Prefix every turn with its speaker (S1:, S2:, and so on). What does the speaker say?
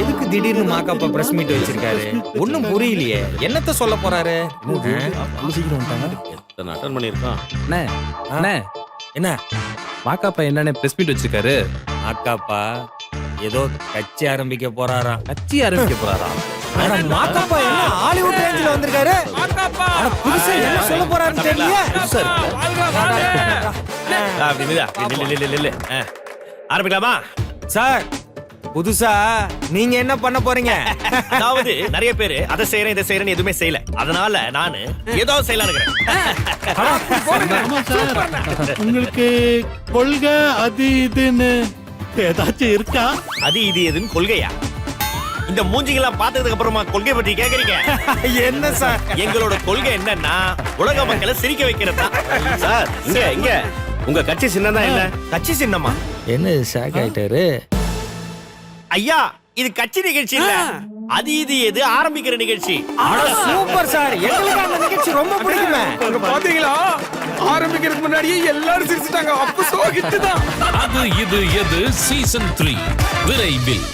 S1: எதுக்கு திடீர்னு Ma Ka Pa press meet வச்சிருக்காரு? ஒண்ணும் புரியலையே. என்னத்த சொல்ல போறாரு?
S2: எத்தனை அட்டன் பண்ணிருக்கான்?
S3: அண்ணே அண்ணே
S1: என்ன
S3: மாக்காப்பா என்னண்ணே பிரஸ் மீட் வச்சிருக்காரு?
S1: மாக்காப்பா ஏதோ கட்சி ஆரம்பிக்க போறாராம்.
S3: கட்சி ஆரம்பிக்க போறாரா?
S1: ஆனா மாக்காப்பா என்ன ஹாலிவுட் ரேஞ்சில வந்திருக்காரு? ஆனா புதுசா என்ன சொல்ல போறாருன்னு தெரியலையே.
S2: ஆரம்பிக்கலாமா
S1: சார் புதுசா நீங்க என்ன பண்ண போறீங்க?
S2: அதாவது நிறைய பேரு அதை செய்யறேன் இதை செய்யறேன்னு எதுவுமே செய்யல. அதனால நானு ஏதோ செய்யலாம்
S4: உங்களுக்கு கொள்கை அது இதுன்னு ஏதாச்சும் இருக்கா?
S2: அது இது எதுன்னு கொள்கையா? இந்த மூஞ்சிகளாம் பார்த்ததுக்கு அப்புறமா கொள்கை பற்றி கேக்குறீங்க?
S1: என்ன சார்
S2: எங்களோட கொள்கை என்னன்னா உலக மக்களை சிரிக்க வைக்கிறதா. சார் இங்க இங்க உங்க கட்சி சின்னம் தான் என்ன? கட்சி சின்னமா?
S1: என்ன ஷாக் ஆயிட்டாரு?
S2: ஐயா இது கட்சி நிகழ்ச்சி இல்ல, அது இது எது ஆரம்பிக்கிற நிகழ்ச்சி.
S1: சூப்பர் சார், எங்களுக்கு அந்த நிகழ்ச்சி ரொம்ப பிடிக்குமே.
S5: பாத்தீங்களா, ஆரம்பிக்கிறதுக்கு முன்னாடியே எல்லாரும் சிரிச்சுட்டாங்க. அப்ப சோகிட்டு தான்.
S6: அது இது எது சீசன் 3 விரைவில்.